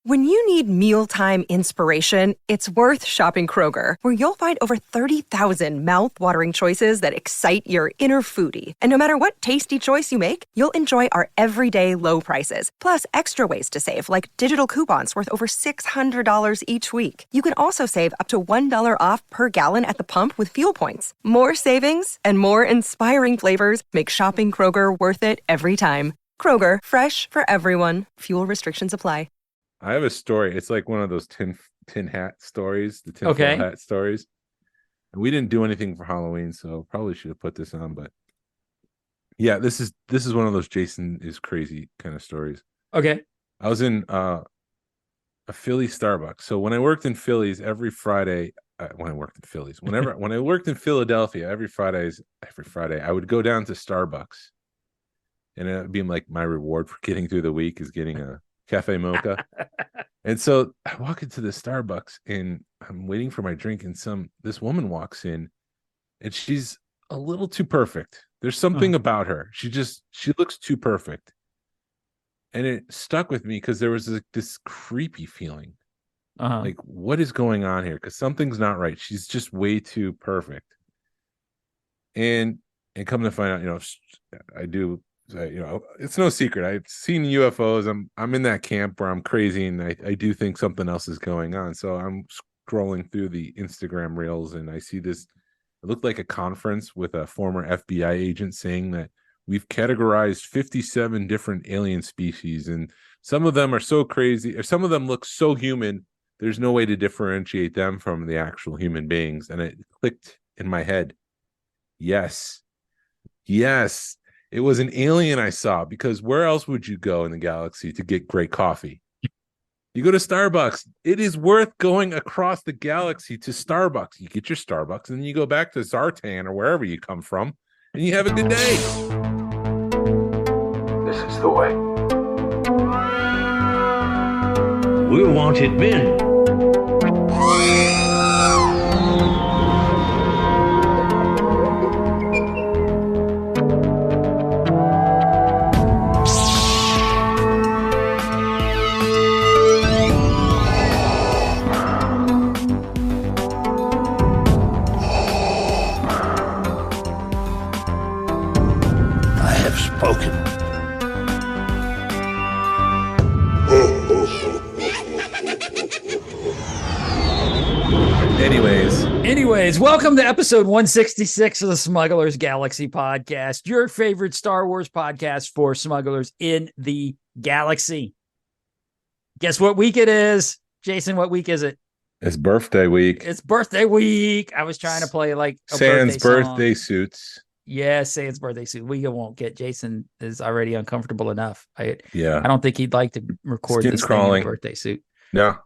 When you need mealtime inspiration, it's worth shopping Kroger, where you'll find over 30,000 mouth-watering choices that excite your inner foodie. And no matter what tasty choice you make, you'll enjoy our everyday low prices, plus extra ways to save, like digital coupons worth over $600 each week. You can also save up to $1 off per gallon at the pump with fuel points. More savings and more inspiring flavors make shopping Kroger worth it every time. Kroger, fresh for everyone. Fuel restrictions apply. I have a story. It's like one of those tin hat stories, the tin hat stories. And we didn't do anything for Halloween, so probably should have put this on. But yeah, this is one of those Jason is crazy kind of stories. Okay. I was in a Philly Starbucks. So when I worked in Phillies every Friday, when I worked in Philadelphia every Friday, I would go down to Starbucks, and it would be like my reward for getting through the week is getting a cafe mocha. And so I walk into the Starbucks and I'm waiting for my drink, and this woman walks in, and she's a little too perfect. There's something about her. She looks too perfect. And it stuck with me because there was this creepy feeling. Like, what is going on here? Because something's not right. She's just way too perfect. And come to find out, I do. It's no secret. I've seen UFOs. I'm in that camp where I'm crazy, and I do think something else is going on. So I'm scrolling through the Instagram reels, and I see this. It looked like a conference with a former FBI agent saying that we've categorized 57 different alien species, and some of them are so crazy, or some of them look so human, there's no way to differentiate them from the actual human beings. And it clicked in my head. Yes. It was an alien I saw, because where else would you go in the galaxy to get great coffee? You go to Starbucks. It is worth going across the galaxy to Starbucks. You get your Starbucks, and then you go back to Zartan or wherever you come from, and you have a good day. This is the way. We're wanted men. Anyways, welcome to episode 166 of the Smugglers Galaxy Podcast, your favorite Star Wars podcast for smugglers in the galaxy. Guess what week it is? Jason, what week is it? It's birthday week. It's birthday week. I was trying to play like a Sans birthday song. Suits. Yeah, Sans birthday suit. We won't get. Jason is already uncomfortable enough. I don't think he'd like to record Skin's this crawling. thing in a birthday suit. No,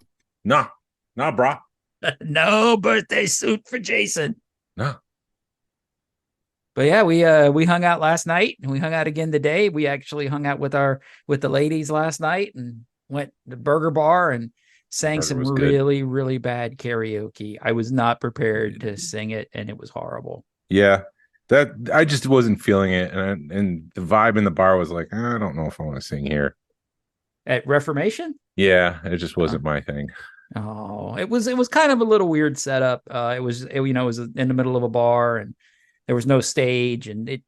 brah. No birthday suit for Jason. No. But yeah, we hung out last night, and we hung out again today. We actually hung out with the ladies last night and went to the burger bar and sang some really, really bad karaoke. I was not prepared to sing it, and it was horrible. Yeah. That I just wasn't feeling it, and the vibe in the bar was like, I don't know if I want to sing here. At Reformation? Yeah, it just wasn't my thing. Oh, it was kind of a little weird setup. It was in the middle of a bar, and there was no stage, and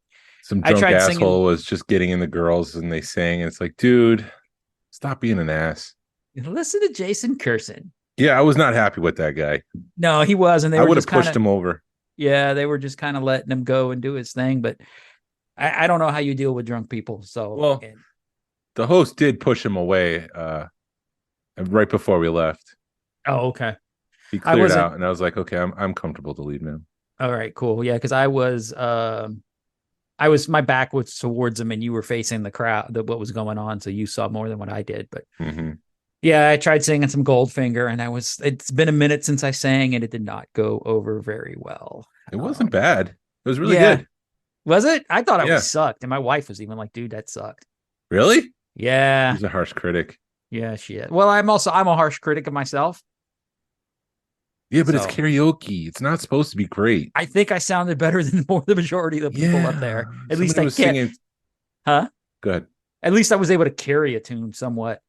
some drunk asshole was just getting in the girls, and they sang, and it's like, dude, stop being an ass. Listen to Jason cursing. Yeah, I was not happy with that guy. No, he wasn't. I would have pushed him over. Yeah, they were just kind of letting him go and do his thing, but I don't know how you deal with drunk people. So, the host did push him away right before we left. Oh, okay. He cleared out, and I was like, okay, I'm comfortable to leave now. All right, cool. Yeah, because my back was towards him, and you were facing the crowd, what was going on, so you saw more than what I did. But yeah, I tried singing some Goldfinger, and it's been a minute since I sang, and it did not go over very well. It wasn't bad. It was really good. Was it? I thought I sucked, and my wife was even like, "Dude, that sucked." Really? Yeah. She's a harsh critic. Yeah, she is. Well, I'm a harsh critic of myself. Yeah, but it's karaoke. It's not supposed to be great. I think I sounded better than the majority of the people up there. At least I was singing. Huh? Go ahead. At least I was able to carry a tune somewhat.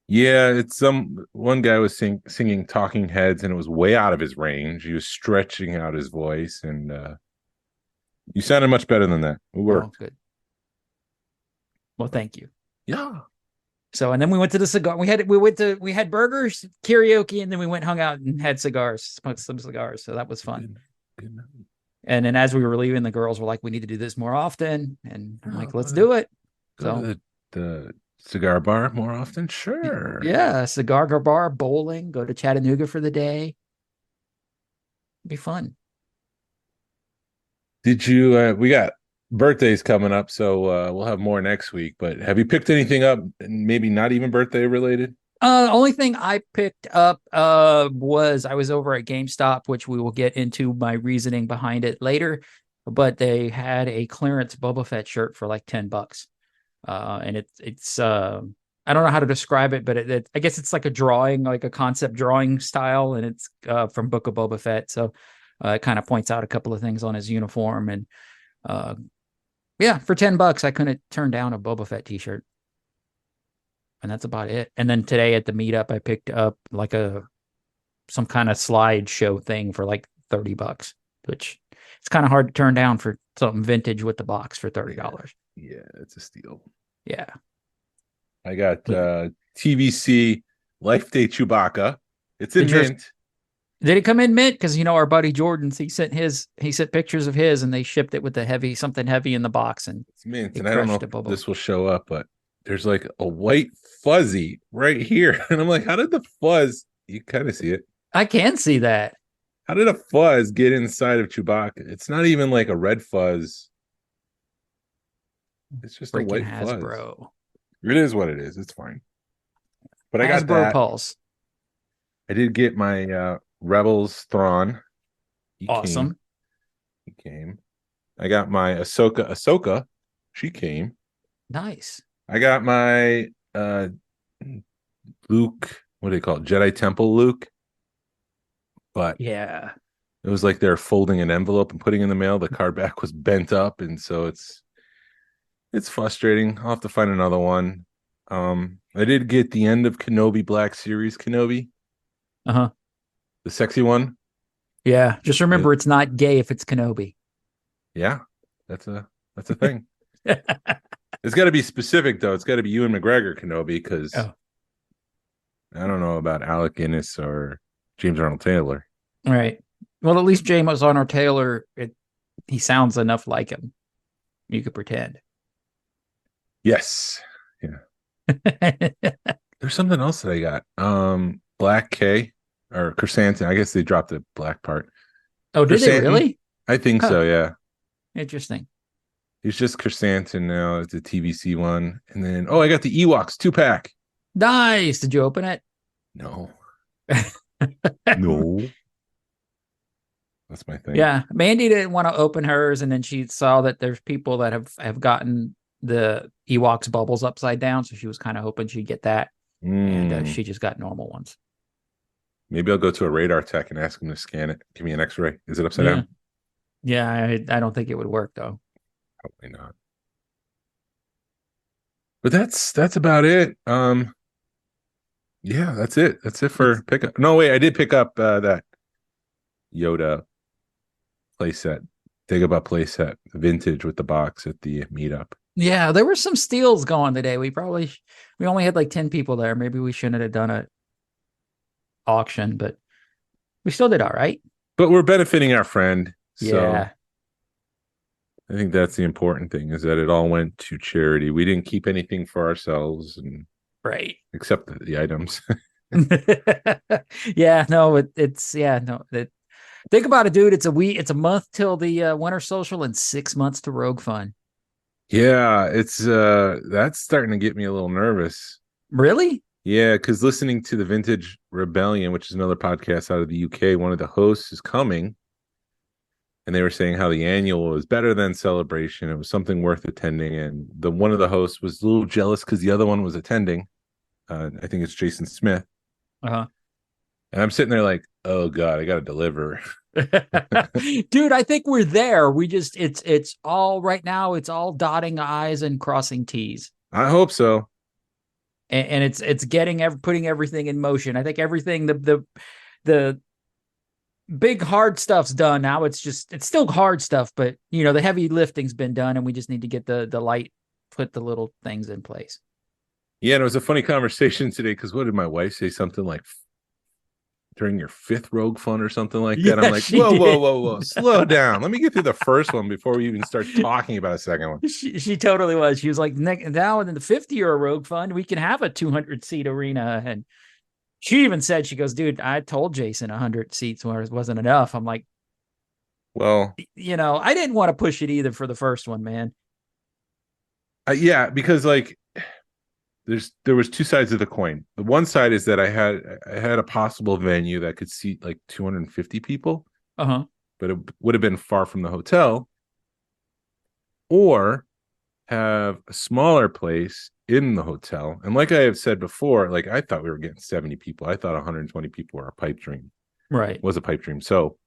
Yeah, it's one guy was singing Talking Heads, and it was way out of his range. He was stretching out his voice, and you sounded much better than that. It worked. Oh, good. Well, thank you. Yeah. So, and then we went to the cigar. We had burgers, karaoke, and then we went hung out and had cigars, smoked some cigars. So that was fun. Good night. And then as we were leaving, the girls were like, "We need to do this more often." And I'm like, "Let's do it." Go to the cigar bar more often. Sure. Yeah, cigar bar, bowling, go to Chattanooga for the day. Be fun. Did you? We got birthdays coming up, so we'll have more next week. But have you picked anything up? Maybe not even birthday related. Only thing I picked up was I was over at GameStop, which we will get into my reasoning behind it later. But they had a clearance Boba Fett shirt for like $10, and it's I don't know how to describe it, but I guess it's like a drawing, like a concept drawing style, and it's from Book of Boba Fett. So it kind of points out a couple of things on his uniform, and yeah, for $10, I couldn't turn down a Boba Fett t-shirt. And that's about it. And then today at the meetup, I picked up like some kind of slideshow thing for like $30, which it's kind of hard to turn down for something vintage with the box for $30. Yeah, it's a steal. Yeah. I got TVC Life Day Chewbacca. It's in mint. Did it come in mint? Because our buddy Jordan, he sent pictures of his, and they shipped it with something heavy in the box, and it's mint. And I don't know if this will show up, but there's like a white fuzzy right here. And I'm like, how did the fuzz, you kind of see it. I can see that. How did a fuzz get inside of Chewbacca? It's not even like a red fuzz. It's just a white Hasbro. Fuzz. It is what it is. It's fine. But I got Hasbro that. Pulse. I did get my Rebels Thrawn. Awesome. He came. I got my Ahsoka. She came. Nice. I got my Luke, what do they call it? Jedi Temple Luke. But yeah, it was like they're folding an envelope and putting in the mail. The card back was bent up, and so it's frustrating. I'll have to find another one. I did get the end of Kenobi Black Series Kenobi. Uh-huh. The sexy one. Yeah. Just remember, it's not gay if it's Kenobi. Yeah, that's a thing. It's got to be specific, though. It's got to be Ewan McGregor Kenobi, because I don't know about Alec Guinness or James Arnold Taylor. Right. Well, at least James Arnold Taylor, he sounds enough like him. You could pretend. Yes. Yeah. There's something else that I got. Black K or Chrysanthemum. I guess they dropped the black part. Oh, did they really? I think so, yeah. Interesting. It's just Chrysanthemum now. It's a TVC one. And then, I got the Ewoks 2-pack. Nice. Did you open it? No. No. That's my thing. Yeah. Mandy didn't want to open hers, and then she saw that there's people that have gotten the Ewoks bubbles upside down, so she was kind of hoping she'd get that. And she just got normal ones. Maybe I'll go to a radar tech and ask him to scan it. Give me an x-ray. Is it upside down? Yeah, I don't think it would work, though. Probably not. But that's about it. Yeah, that's it. That's it for pickup. No, wait, I did pick up that Yoda playset, Dagobah playset, vintage with the box at the meetup. Yeah, there were some steals going today. We only had like 10 people there. Maybe we shouldn't have done an auction, but we still did all right. But we're benefiting our friend. So yeah. I think that's the important thing, is that it all went to charity. We didn't keep anything for ourselves, and right, except the items. Yeah, no, think about it, dude. It's a month till the winter social and 6 months to Rogue Fun. Yeah, it's that's starting to get me a little nervous. Really? Yeah, because listening to the Vintage Rebellion, which is another podcast out of the UK, one of the hosts is coming, and they were saying how the annual was better than Celebration. It was something worth attending, and one of the hosts was a little jealous because the other one was attending. I think it's Jason Smith. Uh-huh. And I'm sitting there like, oh God, I got to deliver. Dude, I think we're there. We just, it's all right now. It's all dotting I's and crossing T's. I hope so. and it's putting everything in motion. I think everything the big hard stuff's done. Now it's still hard stuff, but the heavy lifting's been done, and we just need to get the light, put the little things in place. Yeah, and it was a funny conversation today because what did my wife say? Something like during your 5th Rogue Fun or something like that. I'm like, whoa, slow down. Let me get through the first one before we even start talking about a second one. She totally was. She was like, now in the 50th year of Rogue Fun, we can have a 200-seat arena. And she even said, she goes, dude, I told Jason 100 seats wasn't enough. I'm like, well, I didn't want to push it either for the first one, man. Yeah, because like there was 2 sides of the coin. The one side is that I had a possible venue that could seat like 250 people. Uh-huh. But it would have been far from the hotel, or have a smaller place in the hotel. And like I have said before, like I thought we were getting 70 people. I thought 120 people were a pipe dream. Right. Was a pipe dream. So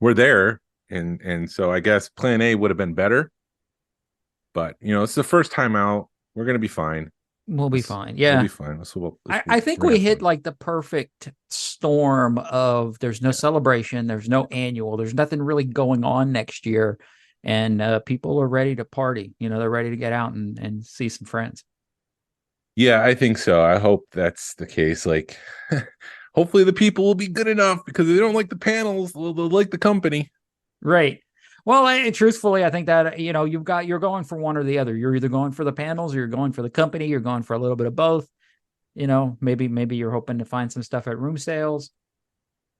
we're there. And so I guess plan A would have been better. But it's the first time out. We're going to be fine. We'll be fine. Yeah. We'll be fine. I think we hit like the perfect storm of there's no celebration. There's no annual. There's nothing really going on next year. And people are ready to party. They're ready to get out and see some friends. Yeah, I think so. I hope that's the case. Like, hopefully the people will be good enough because they don't like the panels. They'll like the company. Right. Well, truthfully, I think that, you're going for one or the other. You're either going for the panels or you're going for the company. You're going for a little bit of both. Maybe you're hoping to find some stuff at room sales.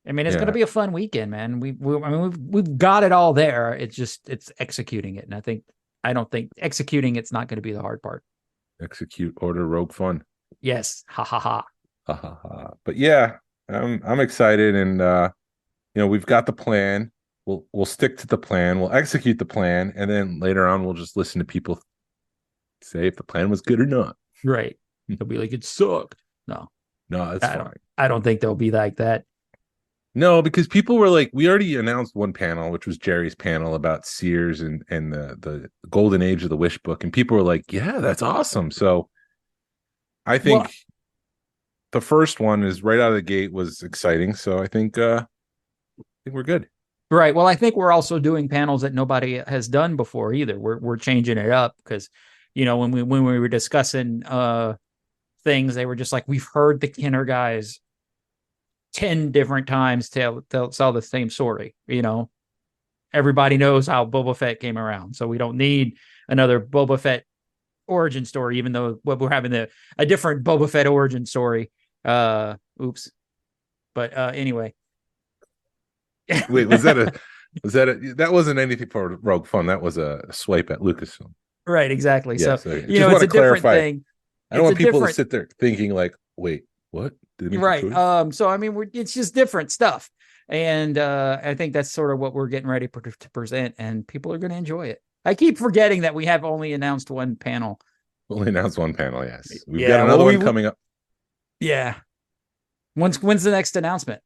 I mean, it's going to be a fun weekend, man. We've got it all there. It's executing it. And I don't think executing it's not going to be the hard part. Execute, order, Rogue Fun. Yes. Ha ha ha. Ha ha ha. But yeah, I'm excited, and we've got the plan. We'll stick to the plan. We'll execute the plan, and then later on, we'll just listen to people say if the plan was good or not. Right. They'll be like, it sucked. No, that's fine. I don't think they'll be like that. No, because people were like, we already announced one panel, which was Jerry's panel about Sears and the golden age of the Wish book, and people were like, yeah, that's awesome. So I think the first one is right out of the gate was exciting. So I think we're good. Right. Well, I think we're also doing panels that nobody has done before either. We're changing it up because, when we were discussing things, they were just like, we've heard the Kenner guys 10 different times tell the same story. Everybody knows how Boba Fett came around, so we don't need another Boba Fett origin story, even though we're having a different Boba Fett origin story. Oops. But anyway. Wait, that wasn't anything for Rogue Fun. That was a swipe at Lucasfilm. Right, exactly. Yeah, so it's a different thing. I don't want people to sit there thinking like, wait, what? Right. So I mean, it's just different stuff. And I think that's sort of what we're getting ready to present, and people are going to enjoy it. I keep forgetting that we have only announced one panel. Only announced one panel, yes. We've got another one coming up. Yeah. When's the next announcement?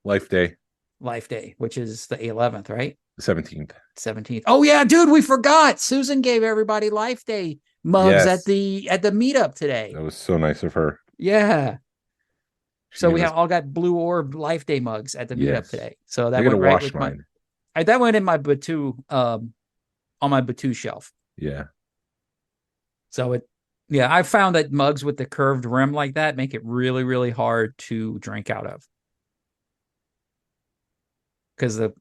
Life Day, which is the 11th, right? 17th. Oh yeah, dude, we forgot. Susan gave everybody Life Day mugs at the meetup today. That was so nice of her. Yeah. So we have all got Blue Orb Life Day mugs at the meetup today. So that went right with mine. That went in my Batu on my Batu shelf. Yeah. So I found that mugs with the curved rim like that make it really, really hard to drink out of. Because the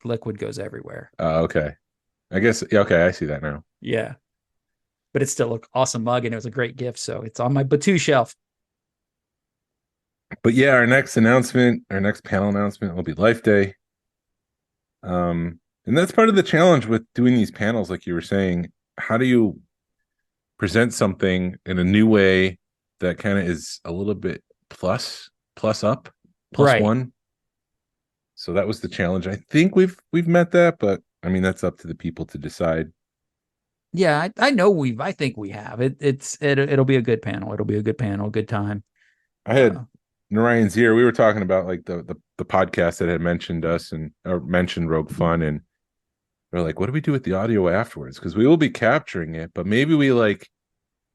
liquid goes everywhere. Okay. I guess, okay, I see that now. Yeah. But it's still an awesome mug, and it was a great gift, so it's on my Batu shelf. But yeah, our next panel announcement will be Life Day. And that's part of the challenge with doing these panels, like you were saying. How do you present something in a new way that kind of is a little bit plus up, plus one? So that was the challenge. I think we've met that, but I mean, that's up to the people to decide. Yeah, I know I think we have. It'll be a good panel. It'll be a good panel, good time. I had Narayan's ear. We were talking about like the podcast that had mentioned us or mentioned Rogue Fun, and they're like, what do we do with the audio afterwards? Because we will be capturing it, but maybe we like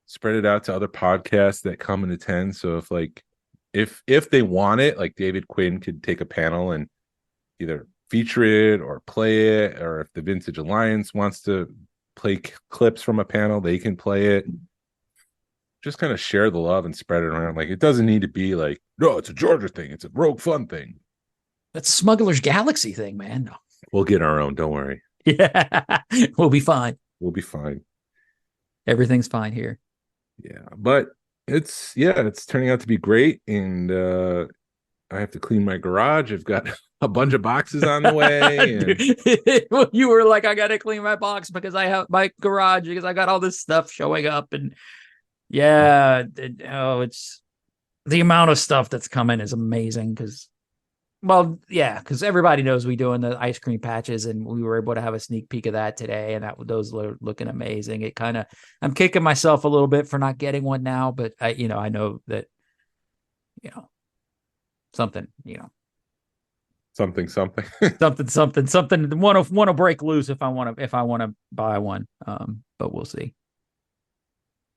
spread it out to other podcasts that come and attend. So if they want it, like David Quinn could take a panel and either feature it or play it, or if the Vintage Alliance wants to play clips from a panel, they can play it. Just kind of share the love and spread it around. Like, it doesn't need to be like, no, it's a Georgia thing, it's a Rogue Fun thing. That's a Smugglers Galaxy thing, man. No. We'll get our own, don't worry. Yeah, we'll be fine. We'll be fine. Everything's fine here. Yeah, but it's turning out to be great. And I have to clean my garage. I've got a bunch of boxes on the way. Well, you were like, I gotta clean my box because I have my garage because I got all this stuff showing up. And yeah, it's the amount of stuff that's coming is amazing because everybody knows we doing the ice cream patches, and we were able to have a sneak peek of that today, and those were looking amazing. I'm kicking myself a little bit for not getting one now, but I know that, something want to break loose if I want to buy one. But we'll see.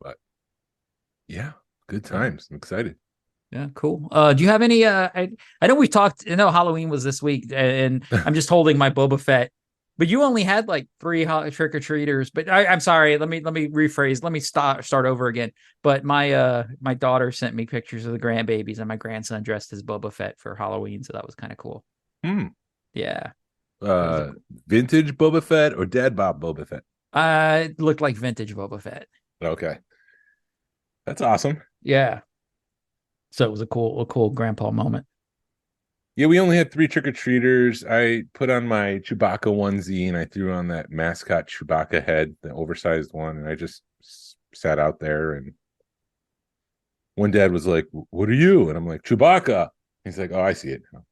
But yeah, good times. I'm excited. Yeah, cool. Do you have any? I know we talked. I know Halloween was this week, and I'm just holding my Boba Fett. But you only had like 3 trick or treaters. But I'm sorry. Let me rephrase. Let me start over again. But my daughter sent me pictures of the grandbabies, and my grandson dressed as Boba Fett for Halloween, so that was kind of cool. Yeah. Vintage Boba Fett or Dad Bob Boba Fett? It looked like vintage Boba Fett. Okay, that's awesome. Yeah. So it was a cool grandpa moment. Yeah, we only had 3 trick-or-treaters. I put on my Chewbacca onesie and I threw on that mascot Chewbacca head, the oversized one, and I just sat out there. And one dad was like, "What are you?" And I'm like, "Chewbacca." He's like, "Oh, I see it now."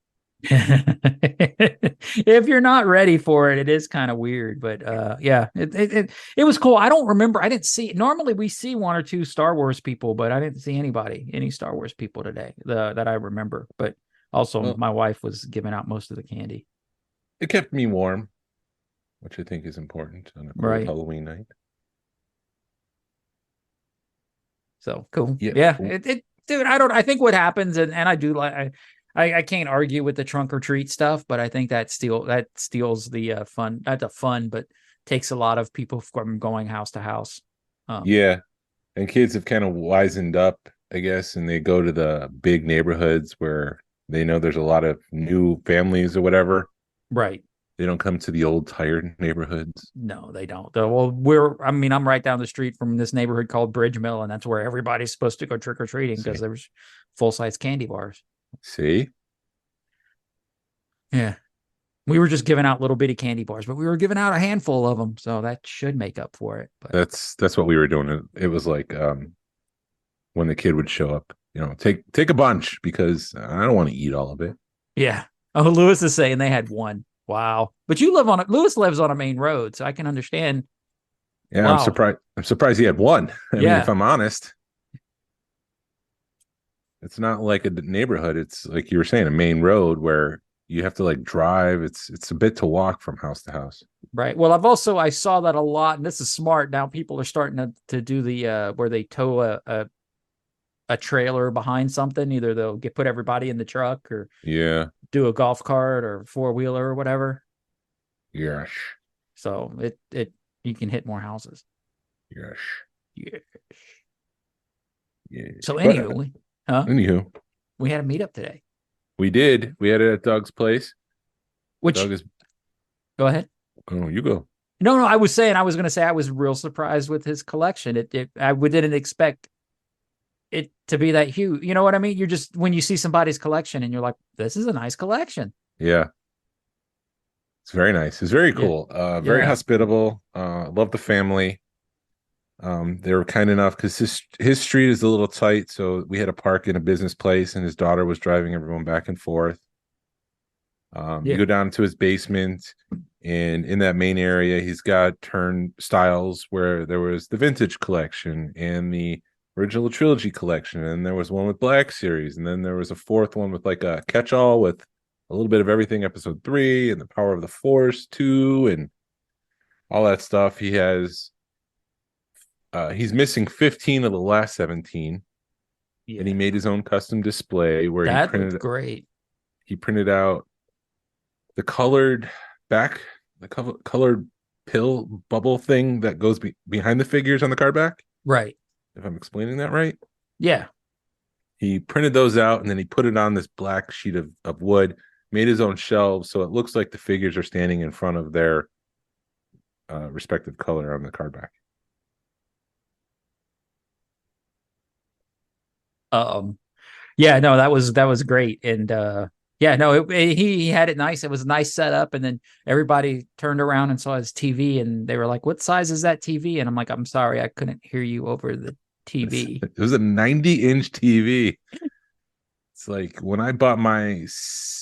If you're not ready for it, it is kind of weird, but yeah, it was cool. I don't remember. I didn't see. Normally we see 1 or 2 Star Wars people, but I didn't see any Star Wars people today that I remember. But also, my wife was giving out most of the candy. It kept me warm, which I think is important on a cold Halloween night. So cool. Yeah. Dude, I think what happens, and I do like. I can't argue with the trunk or treat stuff, but I think that steals the fun. Not the fun, but takes a lot of people from going house to house. Yeah, and kids have kind of wisened up, I guess, and they go to the big neighborhoods where they know there's a lot of new families or whatever. Right. They don't come to the old tired neighborhoods. No, they don't. Well, I'm right down the street from this neighborhood called Bridge Mill, and that's where everybody's supposed to go trick or treating because there's full-size candy bars. See? Yeah. We were just giving out little bitty candy bars, but we were giving out a handful of them, so that should make up for it. But that's what we were doing. It was like when the kid would show up, take a bunch because I don't want to eat all of it. Yeah. Oh, Lewis is saying they had 1. Wow. But Lewis lives on a main road, so I can understand. Yeah, wow. I'm surprised he had 1. I mean, if I'm honest. It's not like a neighborhood. It's like you were saying, a main road where you have to like drive. It's a bit to walk from house to house. Right. Well, I saw that a lot, and this is smart. Now people are starting to do the where they tow a trailer behind something. Either they'll put everybody in the truck or do a golf cart or 4-wheeler or whatever. Yes. So you can hit more houses. Yes. Yes. Yeah. So anyway. Anywho, we had a meetup today. We did. We had it at Doug's place. Go ahead. Oh, you go. No. I was going to say I was real surprised with his collection. I didn't expect it to be that huge. You know what I mean? You're just when you see somebody's collection and you're like, this is a nice collection. Yeah. It's very nice. It's very cool. Very hospitable. Love the family. They were kind enough because his street is a little tight, so we had to park in a business place, and his daughter was driving everyone back and forth. You go down to his basement, and in that main area, he's got turnstiles where there was the vintage collection and the original trilogy collection, and there was one with Black Series, and then there was a 4th one with like a catch-all with a little bit of everything, episode 3 and the Power of the Force 2 and all that stuff. He has He's missing 15 of the last 17. Yeah. And he made his own custom display where That was great. He printed out the colored colored pill bubble thing that goes behind the figures on the card back. Right. If I'm explaining that right. Yeah. He printed those out and then he put it on this black sheet of wood, made his own shelves. So it looks like the figures are standing in front of their respective color on the card back. Yeah, no, that was great. And yeah, no, he had it nice. It was a nice setup. And then everybody turned around and saw his TV and they were like, what size is that TV? And I'm like, I'm sorry, I couldn't hear you over the TV. It was a 90-inch TV. It's like when I bought my,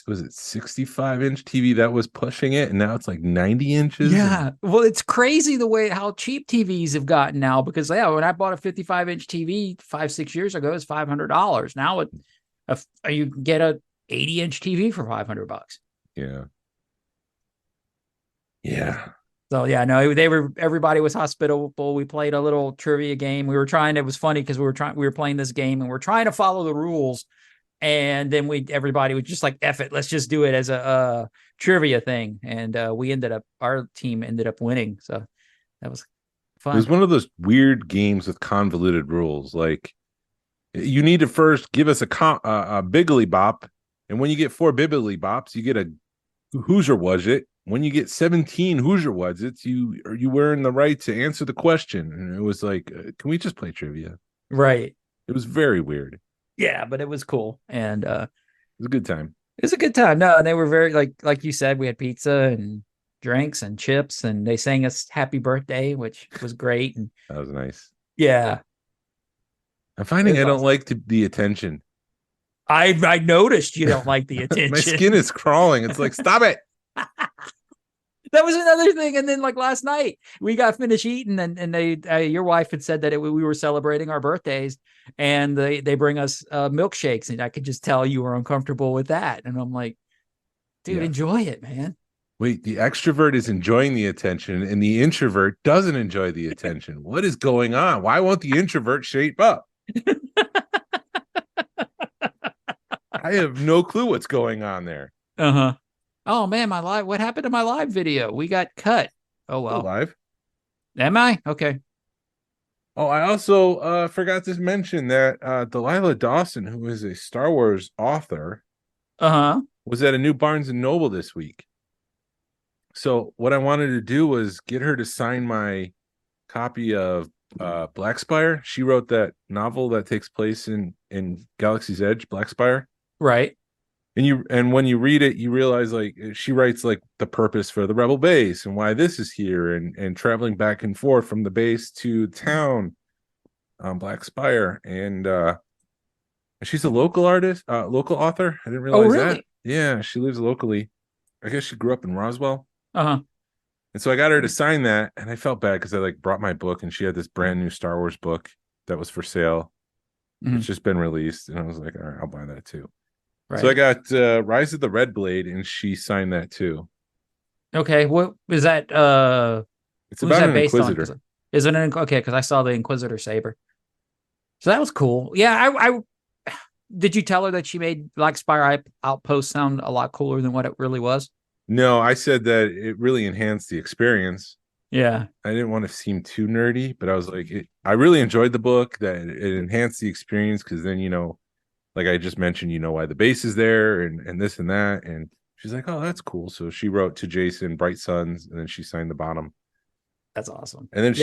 was it 65-inch TV that was pushing it, and now it's like 90 inches. Yeah, well, it's crazy the way how cheap TVs have gotten now. Because when I bought a 55-inch TV 5-6 years ago, it's $500. Now you get a 80-inch TV for $500. Yeah. Yeah. So yeah, no, everybody was hospitable. We played a little trivia game. It was funny because we were playing this game and we're trying to follow the rules. And then everybody was just like, F it, let's just do it as a trivia thing. And our team ended up winning. So that was fun. It was one of those weird games with convoluted rules. Like you need to first give us a biggly bop. And when you get 4 bibbly bops, you get a Hoosier was it. When you get 17 Hoosier was it, you earn the right to answer the question. And it was like, can we just play trivia? Right. It was very weird. Yeah, but it was cool. And it was a good time. It was a good time. No, and they were very like you said, we had pizza and drinks and chips, and they sang us happy birthday, which was great. And that was nice. Yeah. I'm finding I don't like the attention. I noticed you don't like the attention. My skin is crawling. It's like, stop it. That was another thing. And then like last night we got finished eating and they your wife had said that we were celebrating our birthdays and they bring us milkshakes, and I could just tell you were uncomfortable with that. And I'm like, dude, enjoy it, man. Wait, the extrovert is enjoying the attention and the introvert doesn't enjoy the attention. What is going on? Why won't the introvert shape up? I have no clue what's going on there. Uh-huh. Oh man, what happened to my live video? We got cut. Oh well. Still live. Am I? Okay. Oh, I also forgot to mention that Delilah Dawson, who is a Star Wars author, was at a new Barnes and Noble this week. So what I wanted to do was get her to sign my copy of Black Spire. She wrote that novel that takes place in Galaxy's Edge, Black Spire. Right. And when you read it, you realize like she writes like the purpose for the Rebel base and why this is here and traveling back and forth from the base to town on Black Spire. And she's a local author. I didn't realize that. Yeah, she lives locally. I guess she grew up in Roswell. Uh-huh. And so I got her to sign that, and I felt bad because I like brought my book, and she had this brand new Star Wars book that was for sale. Mm-hmm. It's just been released, and I was like, all right, I'll buy that too. Right. So I got Rise of the Red Blade, and she signed that too. Okay, what is that? It's about an Inquisitor. Is it okay? Because I saw the Inquisitor saber, so that was cool. Yeah, I did you tell her that she made Black Spire Outpost sound a lot cooler than what it really was? No, I said that it really enhanced the experience. Yeah, I didn't want to seem too nerdy, but I was like, I really enjoyed the book. That it enhanced the experience because then like I just mentioned, why the base is there and this and that. And she's like, oh, that's cool. So she wrote to Jason, Bright Suns, and then she signed the bottom. That's awesome. And then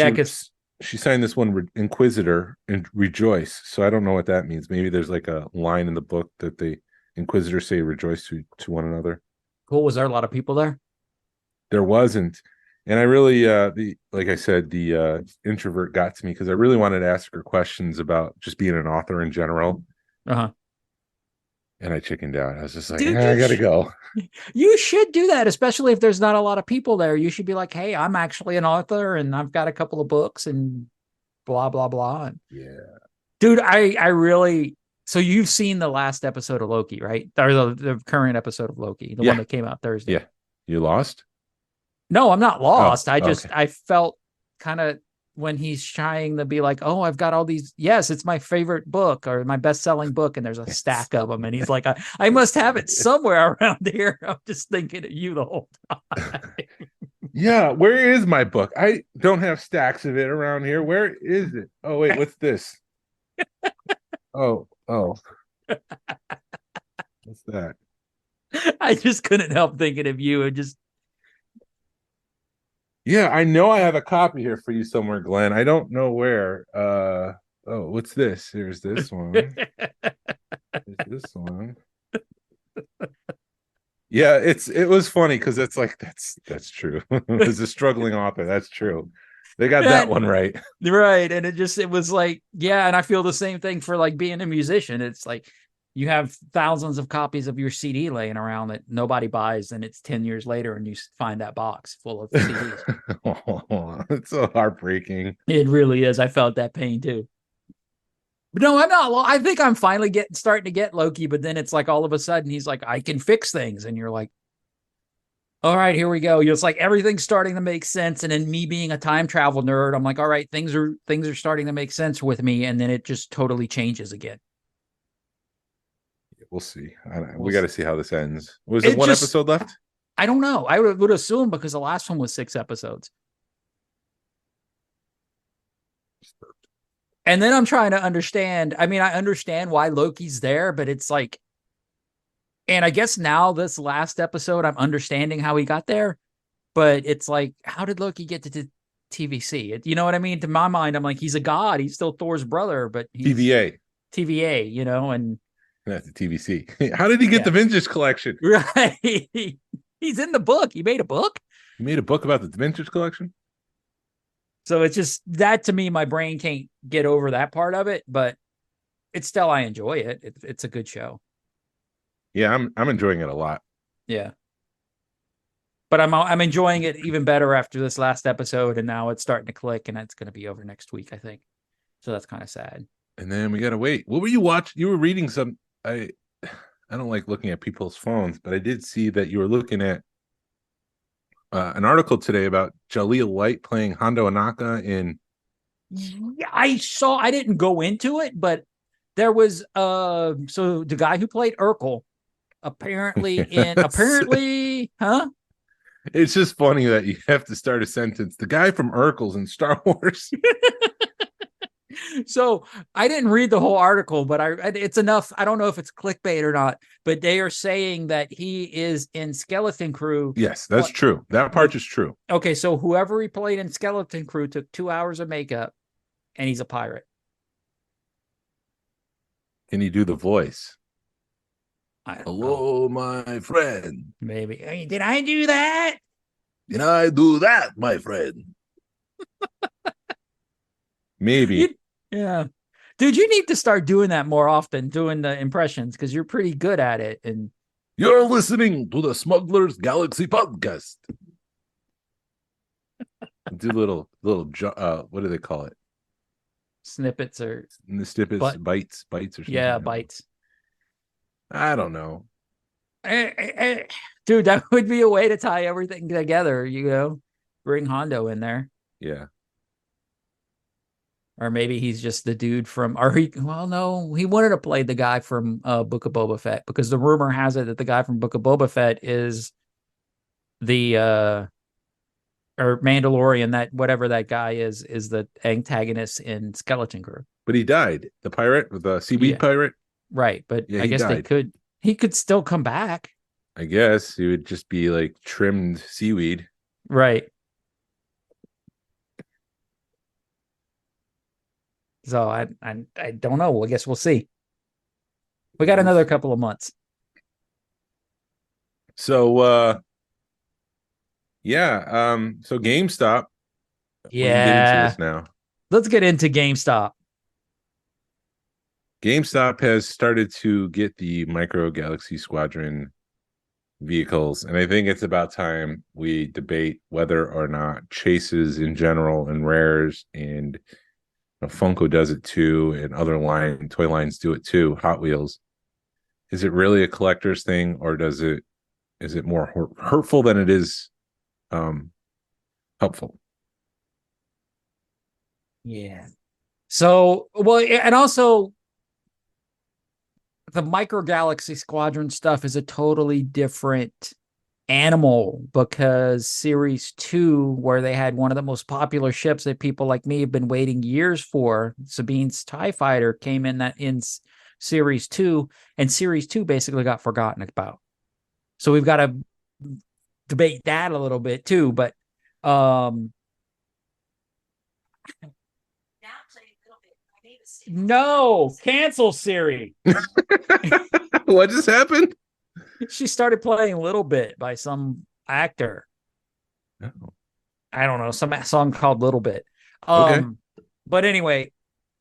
she signed this one, Inquisitor and Rejoice. So I don't know what that means. Maybe there's like a line in the book that the Inquisitors say rejoice to one another. Cool. Was there a lot of people there? There wasn't. And I really, like I said, the introvert got to me because I really wanted to ask her questions about just being an author in general. Uh-huh. And I chickened out. I was just like, dude, I gotta go. You should do that, especially if there's not a lot of people there. You should be like, hey, I'm actually an author and I've got a couple of books and blah, blah, blah. And, yeah. Dude, I really, so you've seen the last episode of Loki, right? Or the current episode of Loki, the one that came out Thursday. Yeah. You lost? No, I'm not lost. I felt kind of when he's trying to be like, oh, I've got all these. Yes, it's my favorite book or my best-selling book, and there's a stack of them, and he's like, I must have it somewhere around here. I'm just thinking of you the whole time. Yeah, where is my book? I don't have stacks of it around here. Where is it? Oh wait, what's this? Oh. What's that? I just couldn't help thinking of you and just. Yeah, I know I have a copy here for you somewhere, Glenn. I don't know where. What's this? Here's this one. There's this one. Yeah, it was funny because it's like that's true. As a struggling author, that's true. They got that one right. Right. And it was like, yeah, and I feel the same thing for like being a musician. It's like you have thousands of copies of your CD laying around that nobody buys, and it's 10 years later and you find that box full of CDs. Oh, it's so heartbreaking. It really is. I felt that pain too. But no, I'm not. I think I'm finally starting to get Loki, but then it's like all of a sudden he's like, I can fix things. And you're like, all right, here we go. It's like everything's starting to make sense. And then me being a time travel nerd, I'm like, all right, things are starting to make sense with me. And then it just totally changes again. We'll see. We got to see how this ends. Was it one episode left? I don't know. I would assume because the last one was 6 episodes. And then I'm trying to understand. I mean, I understand why Loki's there, but it's like, and I guess now this last episode, I'm understanding how he got there, but it's like, how did Loki get to TVC? You know what I mean? To my mind, I'm like, he's a god. He's still Thor's brother, but he's TVA, you know, and that's the TVC. How did he get the vintage collection? Right. He's in the book. He made a book. He made a book about the vintage collection. So it's just that to me, my brain can't get over that part of it, but it's still, I enjoy it. It's a good show. Yeah, I'm enjoying it a lot. Yeah. But I'm enjoying it even better after this last episode, and now it's starting to click, and it's going to be over next week, I think. So that's kind of sad. And then we got to wait. What were you watching? You were reading some. I don't like looking at people's phones, but I did see that you were looking at an article today about Jaleel White playing Hondo Anaka in. Yeah, I didn't go into it, but there was so the guy who played Urkel apparently It's just funny that you have to start a sentence. The guy from Urkel's in Star Wars. So I didn't read the whole article, but it's enough. I don't know if it's clickbait or not, but they are saying that he is in Skeleton Crew. Yes, that's true. That part is true. Okay, so whoever he played in Skeleton Crew took 2 hours of makeup, and he's a pirate. Can he do the voice? Hello, my friend. Maybe. Hey, did I do that? Did I do that, my friend? Maybe. Yeah. Dude, you need to start doing that more often, doing the impressions, because you're pretty good at it. And you're listening to the Smugglers Galaxy Podcast. Do little what do they call it? Snippets or bites or something. Yeah, bites. I don't know. Dude, that would be a way to tie everything together, you know? Bring Hondo in there. Yeah. Or maybe he's just the dude from, he wanted to play the guy from Book of Boba Fett, because the rumor has it that the guy from Book of Boba Fett is the or Mandalorian, that whatever that guy is the antagonist in Skeleton Crew. But he died. The pirate, the seaweed pirate. Right, but I guess he could still come back. I guess he would just be like trimmed seaweed. Right. So I don't know. I guess we'll see. We got another couple of months. So so GameStop. Yeah. Get into this now. Let's get into GameStop. GameStop has started to get the Micro Galaxy Squadron vehicles, and I think it's about time we debate whether or not chases in general and rares and Funko does it too, and other toy lines do it too. Hot Wheels. Is it really a collector's thing, or is it more hurtful than it is helpful? Yeah. So, well, and also the Micro Galaxy Squadron stuff is a totally different animal because Series 2, where they had one of the most popular ships that people like me have been waiting years for, Sabine's TIE Fighter, came in Series 2, and Series 2 basically got forgotten about. So we've got to debate that a little bit too, but no, cancel Siri. What just happened? She started playing Little Bit by some actor. Oh. I don't know, some song called Little Bit. Okay. But anyway,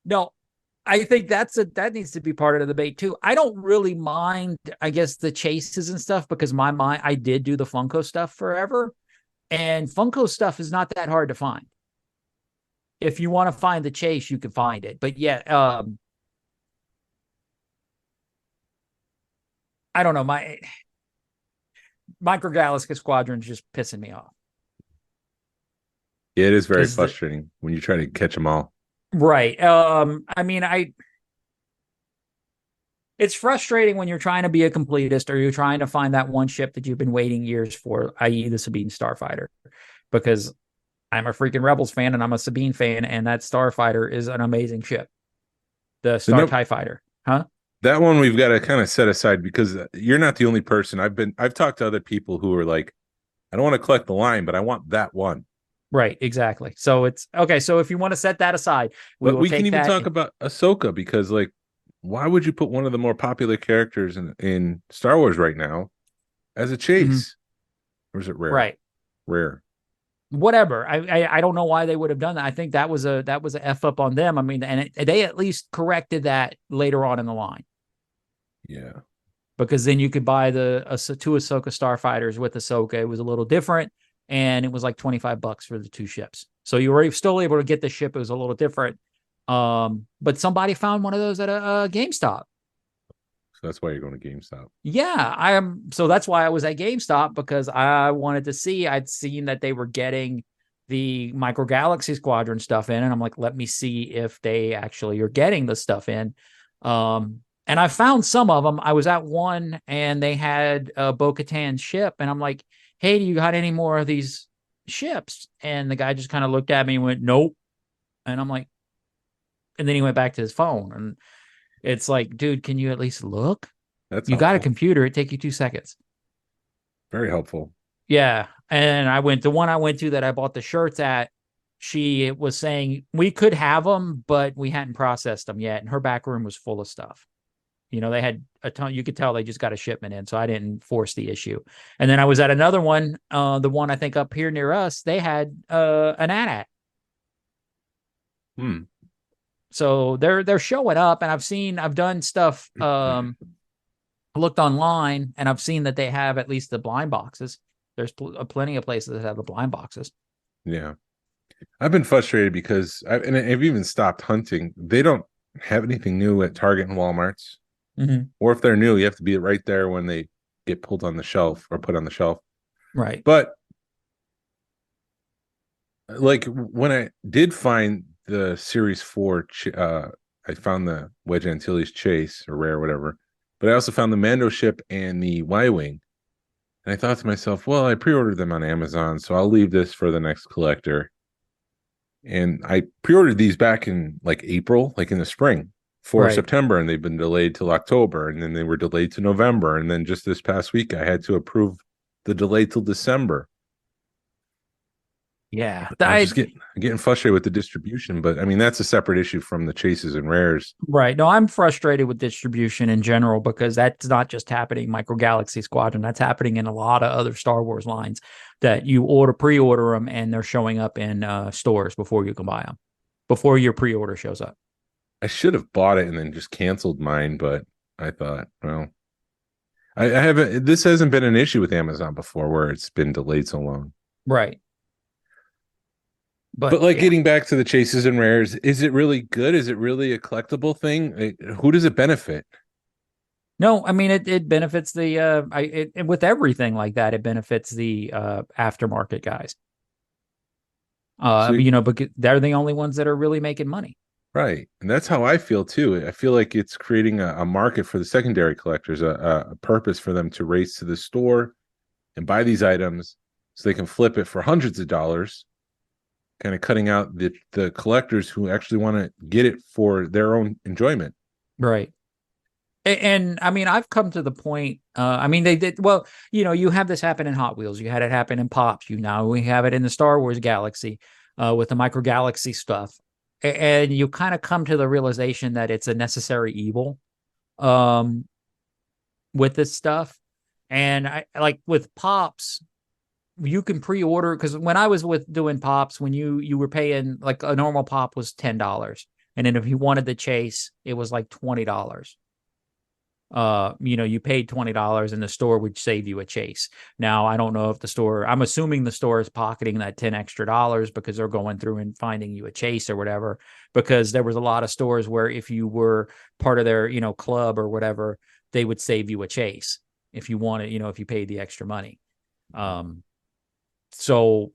no, I think that needs to be part of the debate too. I don't really mind, I guess, the chases and stuff because I did do the Funko stuff forever, and Funko stuff is not that hard to find. If you want to find the chase, you can find it. But yeah, I don't know. My Micro Galaxy Squadron is just pissing me off. Yeah, it is very frustrating when you try to catch them all. Right. I mean, it's frustrating when you're trying to be a completist or you're trying to find that one ship that you've been waiting years for, i.e. the Sabine Starfighter, because I'm a freaking Rebels fan and I'm a Sabine fan, and that Starfighter is an amazing ship. The TIE Fighter. Huh? That one we've got to kind of set aside because you're not the only person. I've talked to other people who are like, I don't want to collect the line, but I want that one. Right, exactly. So it's okay. So if you want to set that aside, we can even talk about Ahsoka, because like, why would you put one of the more popular characters in Star Wars right now as a chase? Or is it rare? Right. Rare. Whatever. I don't know why they would have done that. I think that was a F up on them. I mean, and they at least corrected that later on in the line. Yeah. Because then you could buy the two Ahsoka Starfighters with Ahsoka. It was a little different, and it was like $25 for the two ships. So you were still able to get the ship. It was a little different. But somebody found one of those at a GameStop. So that's why you're going to GameStop. Yeah, so that's why I was at GameStop, because I wanted to see. I'd seen that they were getting the Micro Galaxy Squadron stuff in, and I'm like, let me see if they actually are getting the stuff in. And I found some of them. I was at one, and they had a Bo-Katan ship, and I'm like, hey, do you got any more of these ships? And the guy just kind of looked at me and went, nope. And I'm like, and then he went back to his phone, and it's like, dude, can you at least look? That's you got a computer. It take you 2 seconds. Very helpful. Yeah. And the one I went to that I bought the shirts at, she was saying we could have them, but we hadn't processed them yet. And her back room was full of stuff. You know, they had a ton. You could tell they just got a shipment in. So I didn't force the issue. And then I was at another one, the one I think up here near us, they had an AT-AT. So they're showing up, and I've done stuff, looked online, and I've seen that they have at least the blind boxes. There's plenty of places that have the blind boxes. Yeah. I've been frustrated because I've even stopped hunting. They don't have anything new at Target and Walmart's. Or if they're new, you have to be right there when they get pulled on the shelf or put on the shelf. Right. But like when I did find the Series 4, I found the Wedge Antilles Chase, or Rare, whatever. But I also found the Mando ship and the Y-Wing. And I thought to myself, well, I pre-ordered them on Amazon, so I'll leave this for the next collector. And I pre-ordered these back in like April, like in the spring, for September, and they've been delayed till October, and then they were delayed to November. And then just this past week, I had to approve the delay till December. Yeah, I'm just getting frustrated with the distribution, but I mean, that's a separate issue from the chases and rares. Right. No, I'm frustrated with distribution in general, because that's not just happening Micro Galaxy Squadron. That's happening in a lot of other Star Wars lines, that you pre-order them, and they're showing up in stores before you can buy them, before your pre-order shows up. I should have bought it and then just canceled mine, but I thought, well, I haven't. This hasn't been an issue with Amazon before, where it's been delayed so long. Right. But like, getting back to the chases and rares, is it really good? Is it really a collectible thing? Who does it benefit? No, I mean, it benefits with everything like that. It benefits the aftermarket guys. So Because they're the only ones that are really making money. right. And that's how I feel too. I feel like it's creating a market for the secondary collectors, a purpose for them to race to the store and buy these items so they can flip it for hundreds of dollars, kind of cutting out the collectors who actually want to get it for their own enjoyment. Right. And I mean, I've come to the point, they did, well, you have this happen in Hot Wheels. You had it happen in Pops. We have it in the Star Wars Galaxy with the Micro Galaxy stuff. And you kind of come to the realization that it's a necessary evil with this stuff. And I like with Pops, you can pre-order, because when I was doing Pops, when you were paying, like a normal Pop was $10. And then if you wanted the chase, it was like $20. You paid $20 and the store would save you a chase. Now, I don't know if I'm assuming the store is pocketing that $10 extra because they're going through and finding you a chase or whatever, because there was a lot of stores where if you were part of their, club or whatever, they would save you a chase if you wanted, if you paid the extra money. So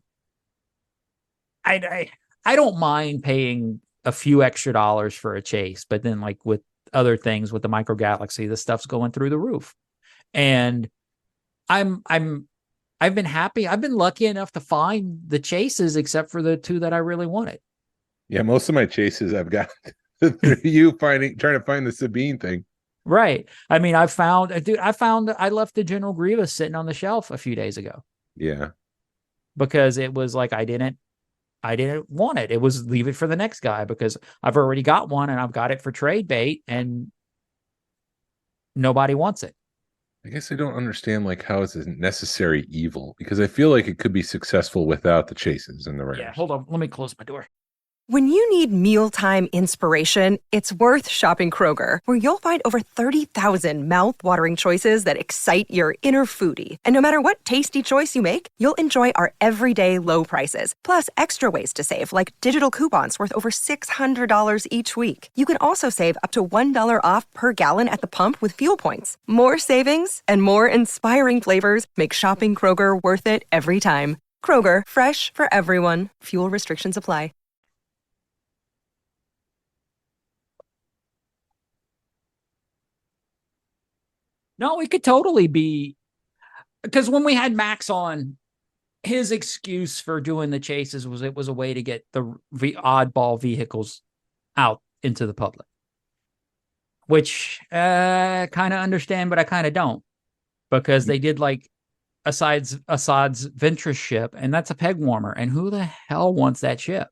I don't mind paying a few extra dollars for a chase, but then like with other things with the Micro Galaxy, the stuff's going through the roof. And I've been happy. I've been lucky enough to find the chases, except for the two that I really wanted. Yeah, most of my chases I've got through you trying to find the Sabine thing. Right. I mean, I left the General Grievous sitting on the shelf a few days ago. Yeah. Because it was like, I didn't want it. It was leave it for the next guy, because I've already got one and I've got it for trade bait and nobody wants it. I guess I don't understand like how it's a necessary evil, because I feel like it could be successful without the chases and the rares. Yeah, hold on. Let me close my door. When you need mealtime inspiration, it's worth shopping Kroger, where you'll find over 30,000 mouth-watering choices that excite your inner foodie. And no matter what tasty choice you make, you'll enjoy our everyday low prices, plus extra ways to save, like digital coupons worth over $600 each week. You can also save up to $1 off per gallon at the pump with fuel points. More savings and more inspiring flavors make shopping Kroger worth it every time. Kroger, fresh for everyone. Fuel restrictions apply. No, it could totally be, because when we had Max on, his excuse for doing the chases was it was a way to get the oddball vehicles out into the public, which I kind of understand, but I kind of don't, because they did like Assad's Ventress ship, and that's a peg warmer, and who the hell wants that ship?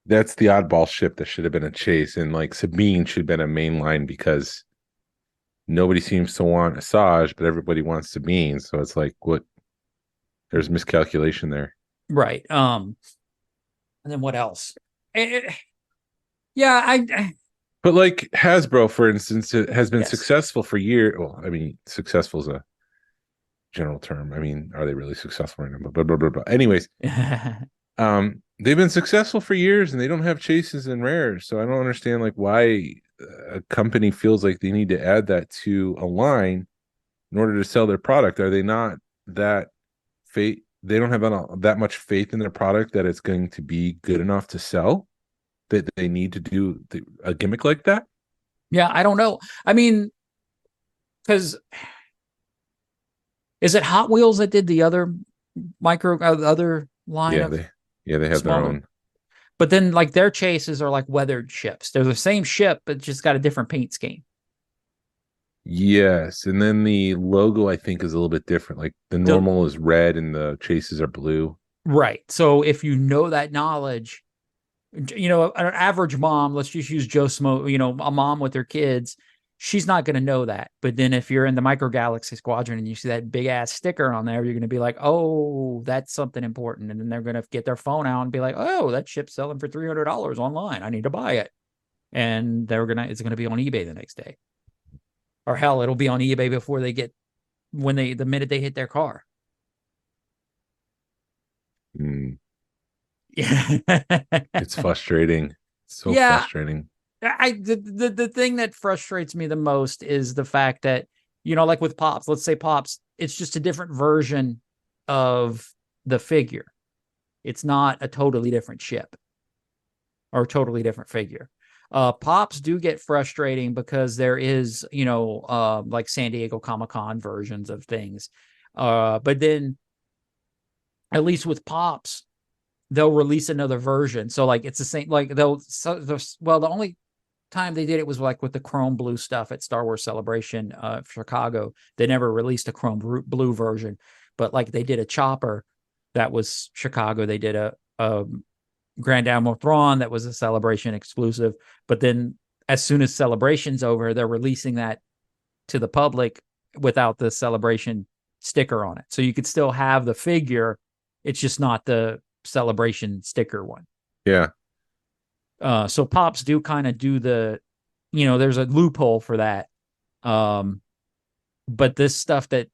That's the oddball ship that should have been a chase, and like Sabine should have been a main line, because nobody seems to want Asajj, but everybody wants Sabine. So it's like, what? There's miscalculation there. Right. And then what else? But like Hasbro, for instance, it has been Yes. successful for years. Well, I mean, successful is a general term. I mean, are they really successful right now? Blah, blah, blah, blah. Anyways, they've been successful for years and they don't have chases and rares. So I don't understand like why a company feels like they need to add that to a line in order to sell their product. Are they not that faith? They don't have that much faith in their product that it's going to be good enough to sell, that they need to do a gimmick like that? Yeah, I don't know. I mean, because is it Hot Wheels that did the other other line? They have their own. But then, like, their chases are like weathered ships. They're the same ship, but just got a different paint scheme. Yes, and then the logo I think is a little bit different. Like the normal is red and the chases are blue. Right. So if you know that knowledge, an average mom, let's just use Joe Smo, a mom with her kids, she's not going to know that. But then if you're in the Micro Galaxy Squadron and you see that big ass sticker on there, you're going to be like, oh, that's something important. And then they're going to get their phone out and be like, oh, that ship's selling for $300 online. I need to buy it. And it's going to be on eBay the next day. Or hell, it'll be on eBay before the minute they hit their car. Yeah. It's frustrating. Frustrating. The thing that frustrates me the most is the fact that, like with Pops, let's say Pops, it's just a different version of the figure. It's not a totally different ship or a totally different figure. Pops do get frustrating because there is, like San Diego Comic-Con versions of things. But then at least with Pops, they'll release another version. So like it's the same, like the only time they did it was like with the chrome blue stuff at Star Wars Celebration Chicago. They never released a chrome blue version, but like they did a Chopper that was Chicago. They did a Grand Admiral Thrawn that was a Celebration exclusive. But then as soon as Celebration's over, they're releasing that to the public without the Celebration sticker on it. So you could still have the figure. It's just not the Celebration sticker one. Yeah. So Pops do kind of do the, there's a loophole for that. But this stuff that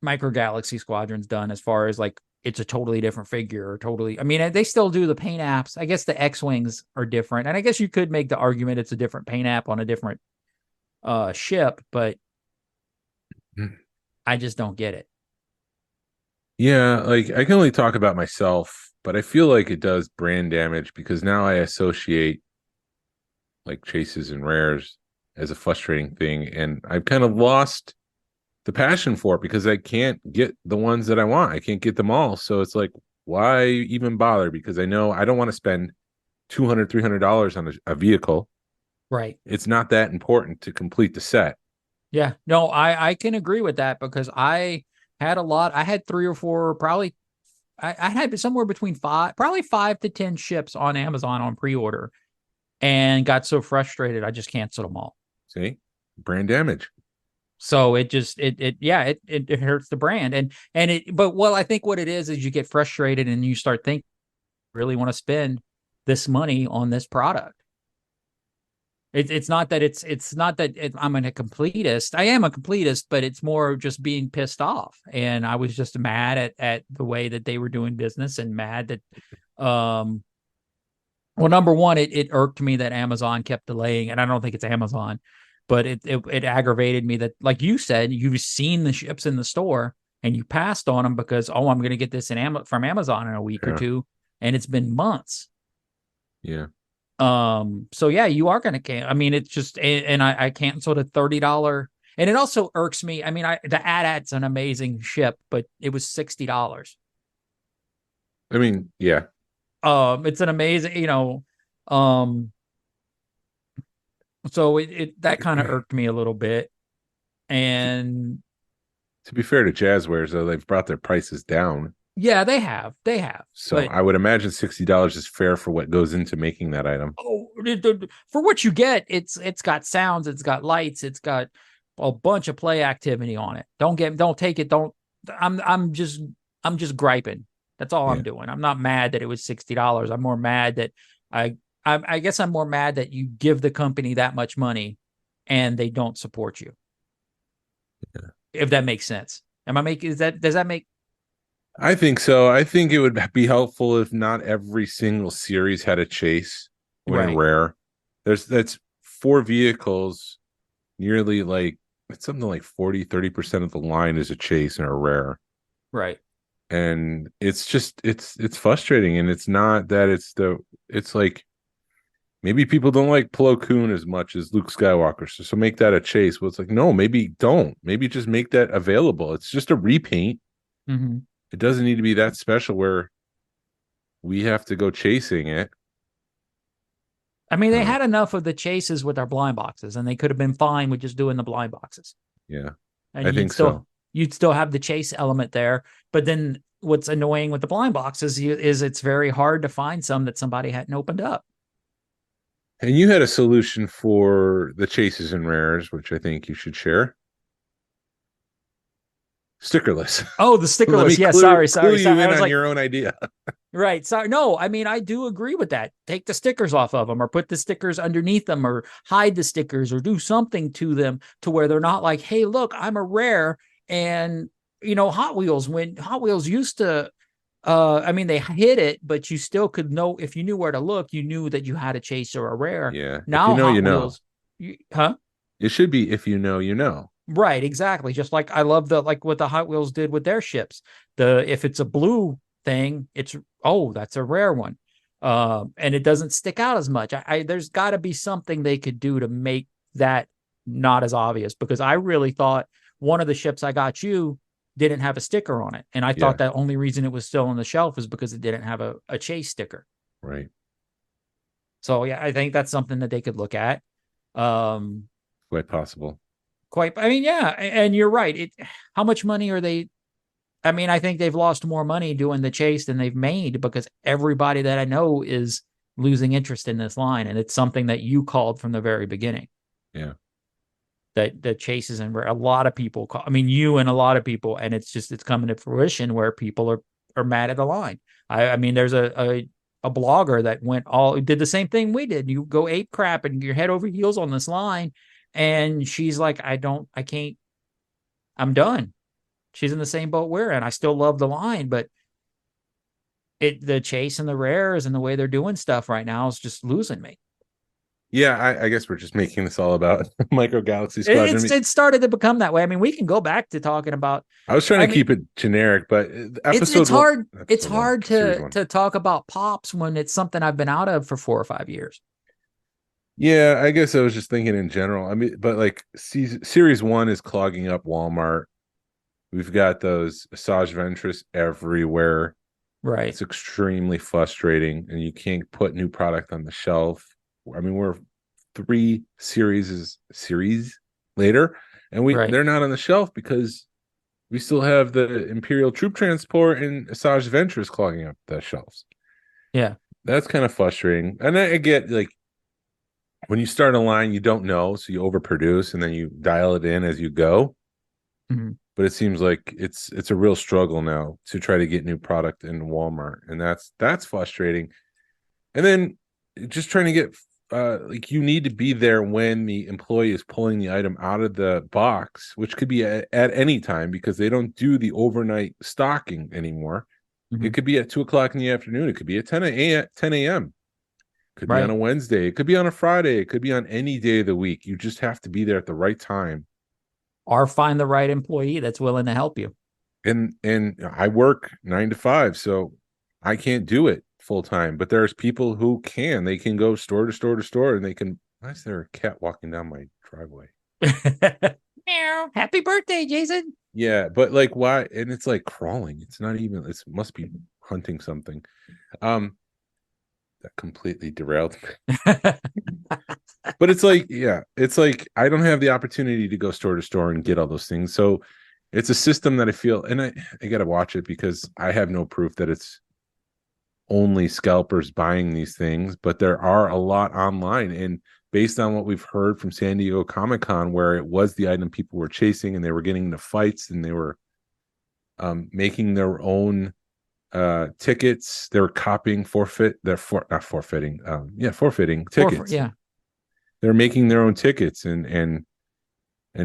Micro Galaxy Squadron's done, as far as like it's a totally different figure, or totally, I mean, they still do the paint apps. I guess the X-Wings are different, and I guess you could make the argument it's a different paint app on a different ship, but I just don't get it. Yeah, like I can only talk about myself, but I feel like it does brand damage because now I associate like chases and rares as a frustrating thing, and I've kind of lost the passion for it because I can't get the ones that I want. I can't get them all. So it's like, why even bother? Because I know I don't want to spend $200-$300 on a vehicle. Right. It's not that important to complete the set. Yeah. No, I can agree with that because I had a lot. I had 3 or 4, probably. I had somewhere between 5 to 10 ships on Amazon on pre-order, and got so frustrated I just canceled them all. See, brand damage. So it just it hurts the brand, but I think what it is you get frustrated and you start thinking, really want to spend this money on this product. It's not that I'm a completist. I am a completist, but it's more just being pissed off. And I was just mad at the way that they were doing business, and mad that, well, number one, it irked me that Amazon kept delaying, and I don't think it's Amazon, but it aggravated me that, like you said, you've seen the ships in the store and you passed on them because, I'm going to get this from Amazon in a week or two, and it's been months. Yeah. So yeah, you are going to cancel. I mean, it's just, and I canceled a $30, and it also irks me. I mean, the AT-AT's an amazing ship, but it was $60. I mean, yeah. It's an amazing, so that kind of irked me a little bit. And to be fair to Jazwares, though, they've brought their prices down. Yeah, they have. So I would imagine $60 is fair for what goes into making that item. Oh, for what you get, it's got sounds, it's got lights, it's got a bunch of play activity on it. I'm just griping. That's all I'm doing. I'm not mad that it was $60. I'm more mad that I guess I'm more mad that you give the company that much money and they don't support you. Yeah. If that makes sense. Does that make? I think so. I think it would be helpful if not every single series had a chase when rare. That's 4 vehicles, nearly like it's something like 40-30% of the line is a chase and a rare. Right. And it's just it's frustrating, and it's not that it's like maybe people don't like Plo Koon as much as Luke Skywalker, so make that a chase. Well, it's like, no, maybe don't. Maybe just make that available. It's just a repaint. Mm-hmm. It doesn't need to be that special where we have to go chasing it. I mean, they had enough of the chases with our blind boxes, and they could have been fine with just doing the blind boxes. Yeah, and I think so. You'd still have the chase element there. But then what's annoying with the blind boxes is it's very hard to find some that somebody hadn't opened up. And you had a solution for the chases and rares, which I think you should share. Stickerless. Oh, the stickerless. Yeah, sorry. You in on your own idea. Right. Sorry. No, I mean, I do agree with that. Take the stickers off of them, or put the stickers underneath them, or hide the stickers, or do something to them to where they're not like, hey, look, I'm a rare. And, Hot Wheels, when Hot Wheels used to, I mean, they hid it, but you still could know if you knew where to look, you knew that you had a chase or a rare. Yeah. Now, Hot Wheels, huh? It should be if you know, you know. Right, exactly. Just like I love like what the Hot Wheels did with their ships. If it's a blue thing, that's a rare one. And it doesn't stick out as much. There's got to be something they could do to make that not as obvious, because I really thought one of the ships I got you didn't have a sticker on it. And I thought that only reason it was still on the shelf is because it didn't have a chase sticker. Right. So yeah, I think that's something that they could look at. Quite possible. I mean, yeah. And you're right. How much money are they? I mean, I think they've lost more money doing the chase than they've made, because everybody that I know is losing interest in this line. And it's something that you called from the very beginning. Yeah. That the chases, and a lot of people you and a lot of people, and it's coming to fruition where people are mad at the line. I mean, there's a blogger that did the same thing we did. You go ape crap and you're head over heels on this line. And she's like, I can't, I'm done. She's in the same boat we're in. I still love the line, but the chase and the rares and the way they're doing stuff right now is just losing me. Yeah, I guess we're just making this all about Micro Galaxy Squadron. It started to become that way. I mean, we can go back to talking about. I was trying to keep it generic, but it's hard. It's hard to talk about Pops when it's something I've been out of for 4 or 5 years. Yeah, I guess I was just thinking in general. I mean, but like Series 1 is clogging up Walmart. We've got those Asajj Ventress everywhere. Right. It's extremely frustrating, and you can't put new product on the shelf. I mean, we're 3 series later, and they're not on the shelf because we still have the Imperial Troop Transport and Asajj Ventress clogging up the shelves. Yeah. That's kind of frustrating. And I get, like, when you start a line, you don't know, so you overproduce, and then you dial it in as you go. Mm-hmm. But it seems like it's a real struggle now to try to get new product in Walmart, and that's frustrating. And then just trying to get like, you need to be there when the employee is pulling the item out of the box, which could be at any time, because they don't do the overnight stocking anymore. Mm-hmm. It could be at 2:00 in the afternoon. It could be at 10 a.m. Could be on a Wednesday. It could be on a Friday. It could be on any day of the week. You just have to be there at the right time. Or find the right employee that's willing to help you. And I work 9 to 5, so I can't do it full time. But there's people who can. They can go store to store to store, and they can. Why is there a cat walking down my driveway? Meow. Happy birthday, Jason. Yeah, but like, why? And it's like crawling. It's not even. It must be hunting something. That completely derailed me. But it's like, I don't have the opportunity to go store to store and get all those things. So it's a system that I feel, and I got to watch it, because I have no proof that it's only scalpers buying these things, but there are a lot online. And based on what we've heard from San Diego Comic-Con, where it was the item people were chasing, and they were getting into fights, and they were making their own tickets. They were copying forfeiting tickets. They're making their own tickets and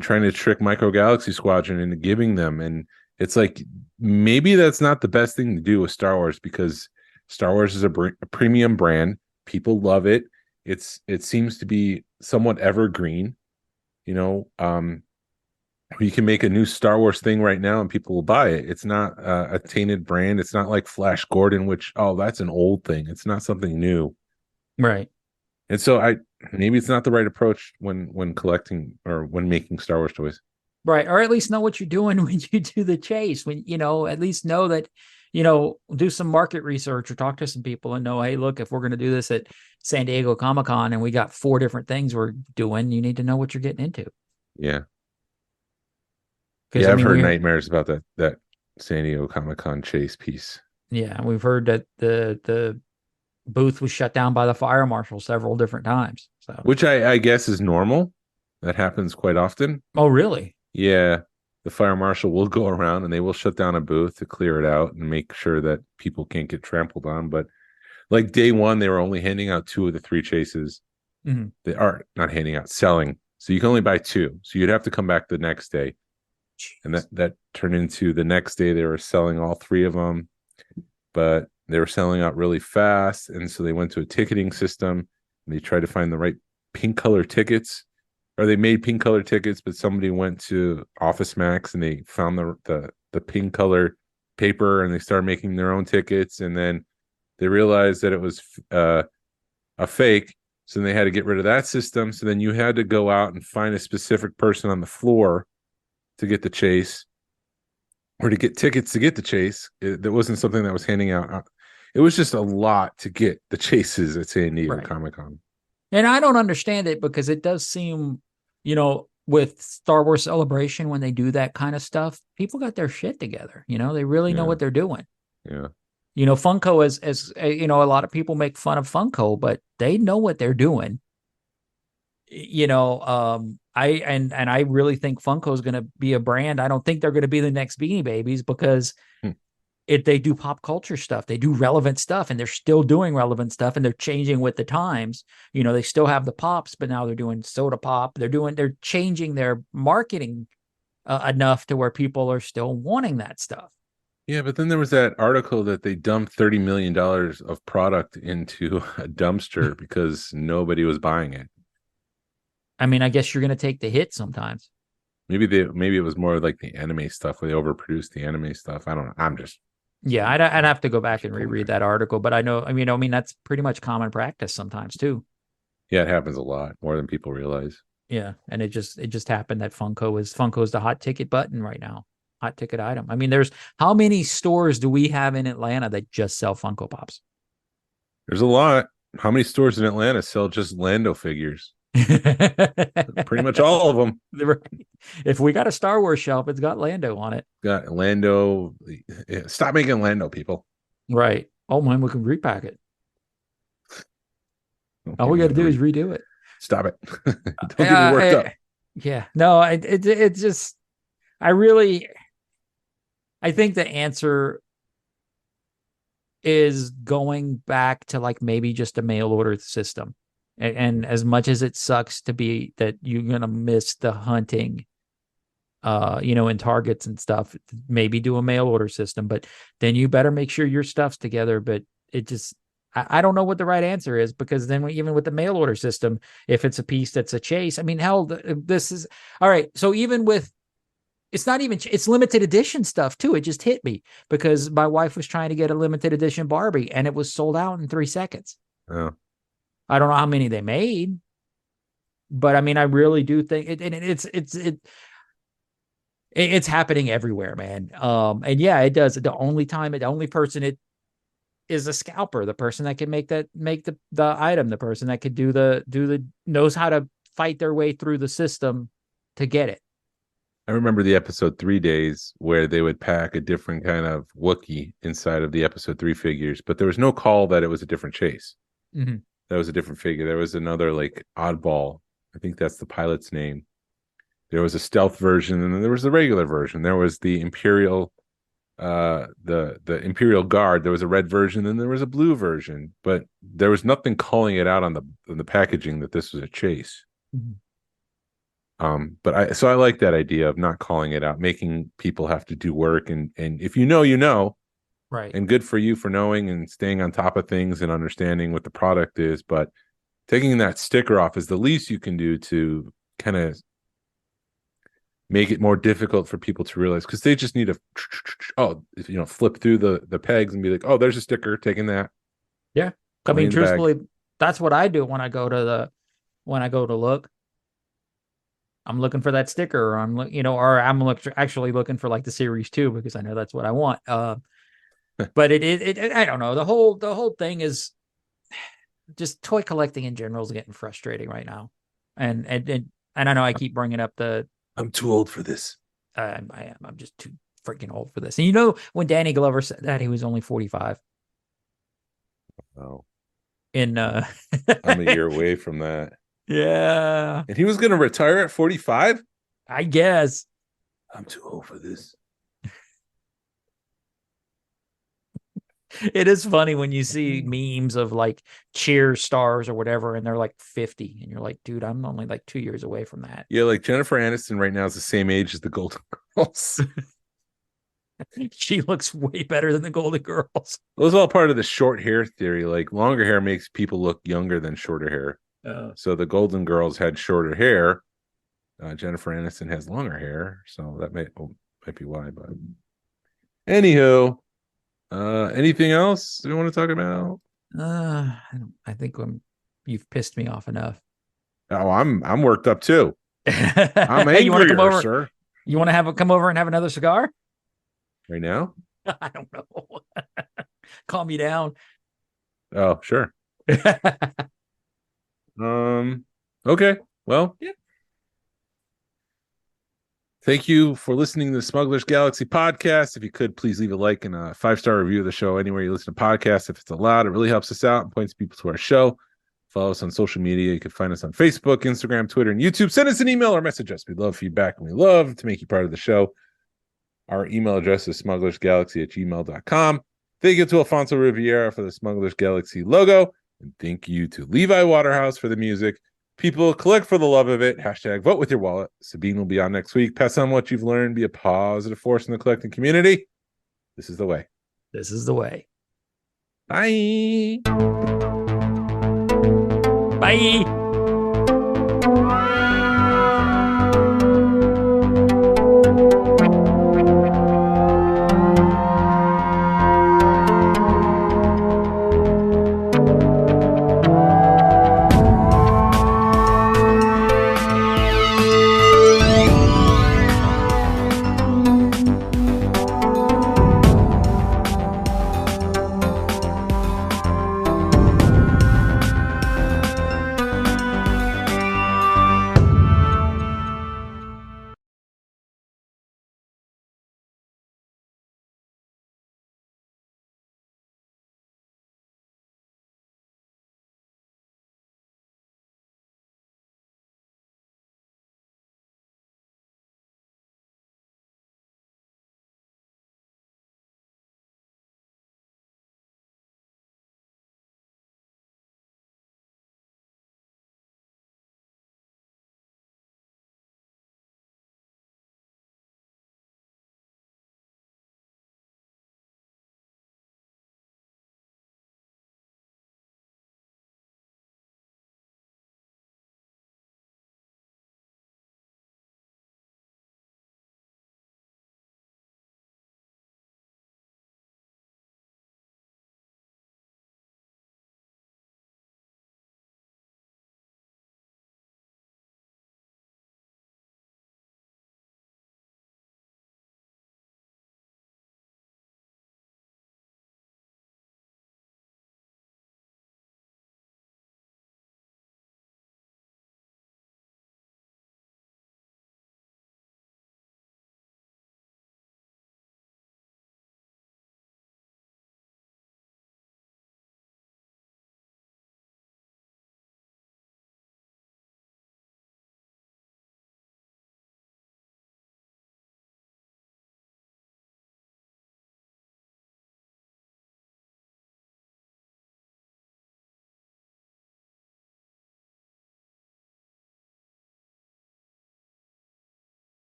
trying to trick Micro Galaxy Squadron into giving them. And it's like, maybe that's not the best thing to do with Star Wars, because Star Wars is a premium brand. People love it. It seems to be somewhat evergreen. You can make a new Star Wars thing right now and people will buy it. It's not a tainted brand. It's not like Flash Gordon, which, that's an old thing. It's not something new. Right. And so maybe it's not the right approach when collecting or when making Star Wars toys. Right. Or at least know what you're doing when you do the chase. When, at least know that, do some market research or talk to some people and know, hey, look, if we're going to do this at San Diego Comic-Con and we got 4 different things we're doing, you need to know what you're getting into. Yeah. Yeah, I've heard nightmares about that San Diego Comic-Con chase piece. Yeah, we've heard that the booth was shut down by the fire marshal several different times. So, which I guess is normal. That happens quite often. Oh, really? Yeah, the fire marshal will go around and they will shut down a booth to clear it out and make sure that people can't get trampled on. But like day 1, they were only handing out 2 of the 3 chases. Mm-hmm. They are not handing out, selling. So you can only buy 2. So you'd have to come back the next day. And that turned into the next day they were selling all 3 of them, but they were selling out really fast. And so they went to a ticketing system and they tried to find the right pink color tickets, or they made pink color tickets, but somebody went to Office Max and they found the pink color paper and they started making their own tickets, and then they realized that it was a fake. So then they had to get rid of that system. So then you had to go out and find a specific person on the floor to get the chase, or to get tickets to get the chase. That wasn't something that was handing out. It was just a lot to get the chases at San Diego Comic-Con. And I don't understand it, because it does seem, with Star Wars Celebration, when they do that kind of stuff, people got their shit together. They really know what they're doing. Yeah. Funko as a lot of people make fun of Funko, but they know what they're doing. I really think Funko is going to be a brand. I don't think they're going to be the next Beanie Babies, because they do pop culture stuff, they do relevant stuff, and they're still doing relevant stuff, and they're changing with the times. They still have the pops, but now they're doing soda pop. They're changing their marketing enough to where people are still wanting that stuff. Yeah, but then there was that article that they dumped $30 million of product into a dumpster because nobody was buying it. I mean, I guess you're going to take the hit sometimes. Maybe it was more like the anime stuff, where they overproduced the anime stuff. I don't know. I'm just... Yeah, I'd have to go back and reread that article, but I know, I mean, that's pretty much common practice sometimes too. Yeah, it happens a lot, more than people realize. Yeah, and it just happened that Funko's the hot ticket button right now. Hot ticket item. I mean, how many stores do we have in Atlanta that just sell Funko Pops? There's a lot. How many stores in Atlanta sell just Lando figures? Pretty much all of them. If we got a Star Wars shelf, it's got Lando on it. Got Lando. Stop making Lando, people. Right. Oh man, we can repack it. All we got to do is redo it. Stop it. Don't get me worked up. Yeah. No, it just, I think the answer is going back to like maybe just a mail order system. And as much as it sucks to be that you're going to miss the hunting, in Targets and stuff, maybe do a mail order system, but then you better make sure your stuff's together. But it just, I don't know what the right answer is, because then even with the mail order system, if it's a piece that's a chase, I mean, hell, this is all right. So even with, it's limited edition stuff too. It just hit me because my wife was trying to get a limited edition Barbie and it was sold out in 3 seconds. Oh. I don't know how many they made, but I mean, I really do think it's happening everywhere, man. And yeah, it does. The only person it is a scalper, the person that can make the item, the person that could knows how to fight their way through the system to get it. I remember the episode 3 days where they would pack a different kind of Wookiee inside of the episode 3 figures, but there was no call that it was a different chase. Mm-hmm. That was a different figure. There was another like oddball. I think that's the pilot's name. There was a stealth version, and then there was the regular version. There was the Imperial, the Imperial Guard. There was a red version, and there was a blue version. But there was nothing calling it out on the packaging that this was a chase. Mm-hmm. But I like that idea of not calling it out, making people have to do work, and if you know. Right. And good for you for knowing and staying on top of things and understanding what the product is. But taking that sticker off is the least you can do to kind of make it more difficult for people to realize, because they just need to, flip through the pegs and be like, oh, there's a sticker, taking that. Yeah. I mean, truthfully, that's what I do when I go to look. I'm looking for that sticker, or I'm actually looking for like the series 2, because I know that's what I want. But it I don't know. The whole thing is just toy collecting in general is getting frustrating right now. And I know I keep bringing up I'm too old for this. I am. I'm just too freaking old for this. And when Danny Glover said that, he was only 45. Oh. I'm a year away from that. Yeah. And he was going to retire at 45? I guess. I'm too old for this. It is funny when you see memes of like cheer stars or whatever, and they're like 50, and you're like, dude, I'm only like 2 years away from that. Yeah, like Jennifer Aniston right now is the same age as the Golden Girls. She looks way better than the Golden Girls. It was all part of the short hair theory. Like longer hair makes people look younger than shorter hair. So the Golden Girls had shorter hair. Jennifer Aniston has longer hair, so that might be why. But Anywho, anything else you want to talk about? I think you've pissed me off enough. Oh, I'm worked up too. I'm Hey, you want to come angrier, over? sir. You want to come over and have another cigar? Right now? I don't know. Calm me down. Oh, sure. Okay. Well, Yeah. Thank you for listening to the Smugglers Galaxy Podcast. If you could, please leave a like and a 5-star review of the show anywhere you listen to podcasts. If it's allowed, it really helps us out and points people to our show. Follow us on social media. You can find us on Facebook, Instagram, Twitter, and YouTube. Send us an email or message us. We love feedback and we love to make you part of the show. Our email address is smugglersgalaxy@gmail.com. Thank you to Alfonso Riviera for the Smugglers Galaxy logo. And thank you to Levi Waterhouse for the music. People, collect for the love of it. # vote with your wallet. Sabine will be on next week. Pass on what you've learned. Be a positive force in the collecting community. This is the way. This is the way. Bye. Bye.